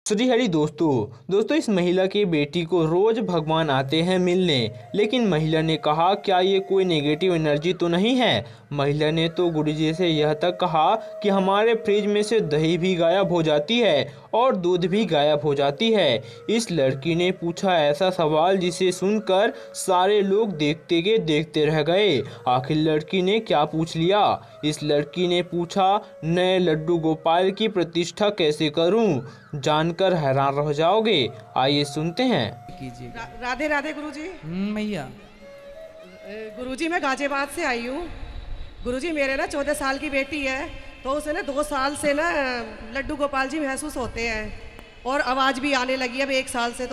श्रीहरि दोस्तों इस महिला की बेटी को रोज भगवान आते हैं मिलने, लेकिन महिला ने कहा क्या ये कोई नेगेटिव एनर्जी तो नहीं है। महिला ने तो गुरुजी से यह तक कहा कि हमारे फ्रिज में से दही भी गायब हो जाती है और दूध भी गायब हो जाती है। इस लड़की ने पूछा ऐसा सवाल जिसे सुनकर सारे लोग देखते के देखते रह गए। आखिर लड़की ने क्या पूछ लिया। इस लड़की ने पूछा नए लड्डू गोपाल की प्रतिष्ठा कैसे करूं, जानकर हैरान रह जाओगे। आइए सुनते हैं। राधे राधे गुरुजी। मैया गुरुजी मैं गाजियाबाद से आई हूँ। गुरुजी मेरे ना 14 साल की बेटी है, तो उसे ना 2 साल से ना लड्डू गोपाल जी महसूस होते हैं और आवाज़ भी आने लगी है अब 1 साल से।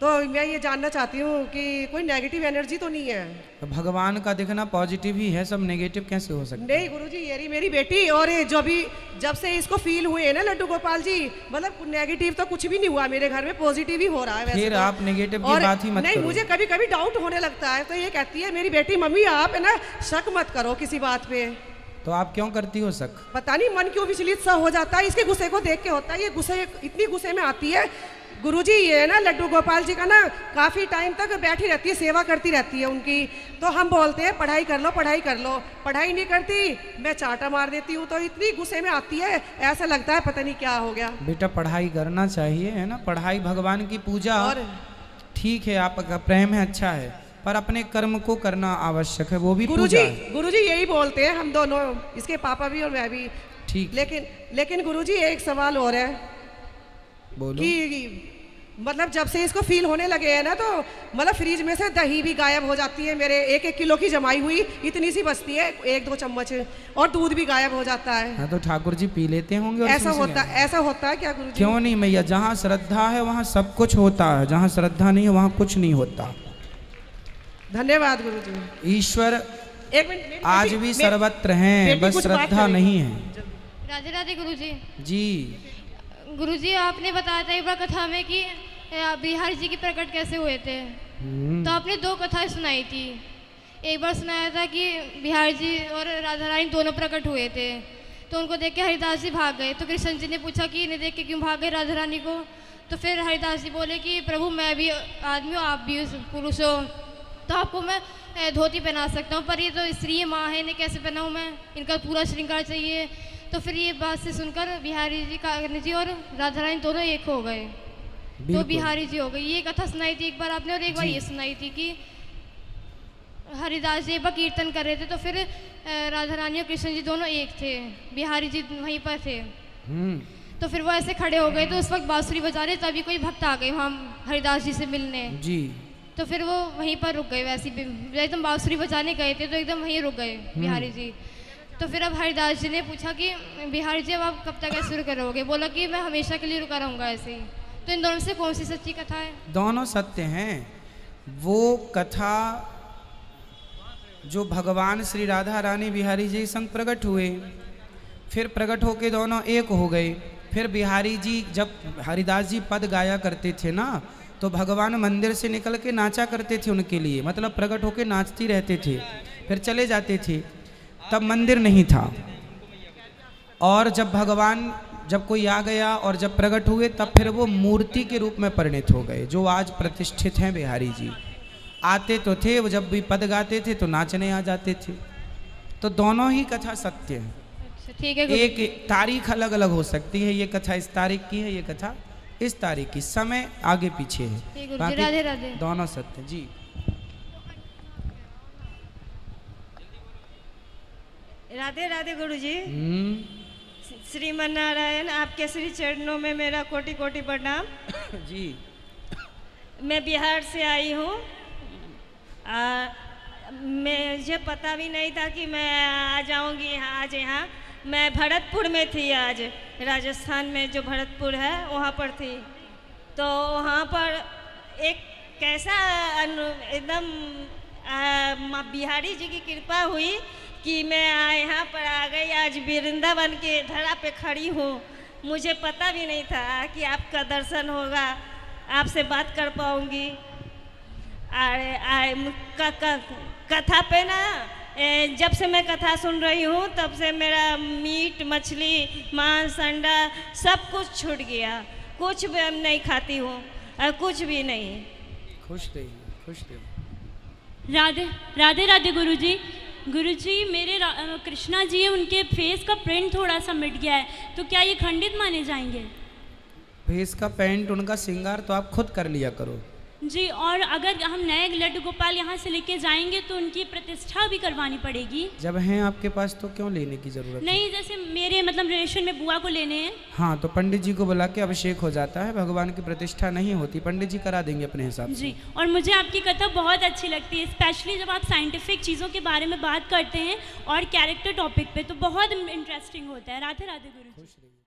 तो मैं ये जानना चाहती हूँ कि कोई नेगेटिव एनर्जी तो नहीं है। तो भगवान का देखना पॉजिटिव ही है, सब नेगेटिव कैसे हो सकता है? नहीं गुरुजी ये रही मेरी बेटी, और जब से इसको फील हुए ना लड्डू गोपाल जी, मतलब नेगेटिव तो कुछ भी नहीं हुआ मेरे घर में, पॉजिटिव ही हो रहा है वैसे। फिर तो आप नेगेटिव की बात ही मत नहीं करो। मुझे कभी कभी डाउट होने लगता है, तो ये कहती है मेरी बेटी मम्मी आप है ना शक मत करो किसी बात पे। तो आप क्यों करती हो शक? पता नहीं मन क्यों विचलित सा हो जाता है, इसके गुस्से को देख के होता है। ये गुस्से इतनी गुस्से में आती है गुरुजी, ये ना लड्डू गोपाल जी का ना काफ़ी टाइम तक बैठी रहती है, सेवा करती रहती है उनकी। तो हम बोलते हैं पढ़ाई कर लो पढ़ाई कर लो, पढ़ाई नहीं करती, मैं चाटा मार देती हूँ। तो इतनी गुस्से में आती है, ऐसा लगता है पता नहीं क्या हो गया। बेटा पढ़ाई करना चाहिए, है ना, पढ़ाई भगवान की पूजा और ठीक है, आपका प्रेम है अच्छा है, पर अपने कर्म को करना आवश्यक है, वो भी पूजा है। गुरुजी यही बोलते हैं हम दोनों, इसके पापा भी और मैं भी। ठीक। लेकिन गुरुजी एक सवाल और है। बोलो। कि मतलब जब से इसको फील होने लगे हैं ना, तो मतलब फ्रिज में से दही भी गायब हो जाती है मेरे, 1-1 किलो की जमाई हुई इतनी सी बचती है 1-2 चम्मच, और दूध भी गायब हो जाता है। हाँ तो ठाकुर जी पी लेते होंगे। ऐसा होता है क्या गुरुजी? क्यों नहीं मैया, जहाँ श्रद्धा है वहाँ सब कुछ होता है, जहाँ श्रद्धा नहीं है वहाँ कुछ नहीं होता। धन्यवाद गुरुजी। ईश्वर एक मिनट आज भी सर्वत्र हैं, बस श्रद्धा नहीं है। राधे राधे गुरुजी। जी गुरुजी आपने बताया था एक बार कथा में कि बिहारी जी की प्रकट कैसे हुए थे, तो आपने 2 कथाएं सुनाई थी। एक बार सुनाया था कि बिहारी जी और राधा रानी दोनों प्रकट हुए थे, तो उनको देख के हरिदास जी भाग गए। तो कृष्ण जी ने पूछा कि इन्हें देख के क्यों भाग गए राधा रानी को। तो फिर हरिदास जी बोले कि प्रभु मैं भी आदमी हूँ, आप भी पुरुष हो, तो आपको मैं धोती पहना सकता हूँ, पर ये तो स्त्री माँ है, इन्हें कैसे पहनाऊँ मैं, इनका पूरा श्रृंगार चाहिए। तो फिर ये बात से सुनकर बिहारी जी कागनी जी और राधा रानी दोनों एक हो गए, तो बिहारी जी हो गई। ये कथा सुनाई थी एक बार आपने, और एक बार ये सुनाई थी कि हरिदास जी एक बार कीर्तन कर रहे थे, तो फिर राधा रानी और कृष्ण जी दोनों एक थे, बिहारी जी वहीं पर थे। तो फिर वो ऐसे खड़े हो गए, तो उस वक्त बांसुरी बजा रहे, तभी कोई भक्त आ गए वहाँ हरिदास जी से मिलने जी। तो फिर वो वहीं पर रुक गए, वैसे एकदम बांसुरी बजाने गए थे, तो एकदम वहीं रुक गए बिहारी जी। तो फिर अब हरिदास जी ने पूछा कि बिहारी जी अब आप कब तक ऐसे रुके रहोगे? बोला कि मैं हमेशा के लिए रुका रहूँगा ऐसे ही। तो इन दोनों से कौन सी सच्ची कथा है? दोनों सत्य हैं। वो कथा जो भगवान श्री राधा रानी बिहारी जी संग प्रकट हुए, फिर प्रकट होके दोनों एक हो गए। फिर बिहारी जी जब हरिदास जी पद गाया करते थे ना, तो भगवान मंदिर से निकल के नाचा करते थे उनके लिए, मतलब प्रकट होके नाचती रहते थे, फिर चले जाते थे। तब मंदिर नहीं था, और जब कोई आ गया और जब प्रकट हुए, तब फिर वो मूर्ति के रूप में परिणत हो गए, जो आज प्रतिष्ठित हैं बिहारी जी। आते तो थे, वो जब भी पद गाते थे तो नाचने आ जाते थे। तो दोनों ही कथा सत्य है। अच्छा, ठीक है। एक तारीख अलग अलग हो सकती है, ये कथा इस तारीख की है, ये कथा इस तारीख की, समय आगे पीछे है, बाकी दोनों सत्य जी। राधे राधे गुरुजी। श्रीमन नारायण आपके श्री चरणों में मेरा कोटि कोटि प्रणाम जी। मैं बिहार से आई हूँ। मुझे पता भी नहीं था कि मैं आ जाऊँगी आज यहाँ। मैं भरतपुर में थी आज, राजस्थान में जो भरतपुर है वहाँ पर थी। तो वहाँ पर एक कैसा एकदम बिहारी जी की कृपा हुई कि मैं यहाँ पर आ गई, आज वृंदावन के धरा पे खड़ी हूँ। मुझे पता भी नहीं था कि आपका दर्शन होगा, आपसे बात कर पाऊँगी। कथा पे ना जब से मैं कथा सुन रही हूँ तब से मेरा मीट मछली मांस अंडा सब कुछ छूट गया। कुछ भी नहीं खाती हूँ और कुछ भी नहीं। खुश रहिए, खुश रहिए। राधे राधे राधे गुरुजी। गुरुजी मेरे कृष्णा जी है, उनके फेस का प्रिंट थोड़ा सा मिट गया है, तो क्या ये खंडित माने जाएंगे? फेस का पेंट, उनका श्रृंगार तो आप खुद कर लिया करो जी। और अगर हम नए लड्डू गोपाल यहाँ से लेके जाएंगे तो उनकी प्रतिष्ठा भी करवानी पड़ेगी। जब हैं आपके पास तो क्यों लेने की जरूरत नहीं, जैसे मेरे मतलब रिलेशन में बुआ को लेने हैं। हाँ, तो पंडित जी को बुला के अभिषेक हो जाता है, भगवान की प्रतिष्ठा नहीं होती, पंडित जी करा देंगे अपने हिसाब से। जी। और मुझे आपकी कथा बहुत अच्छी लगती है, स्पेशली जब आप साइंटिफिक चीज़ों के बारे में बात करते हैं और कैरेक्टर टॉपिक पे, तो बहुत इंटरेस्टिंग होता है। राधे राधे गुरु।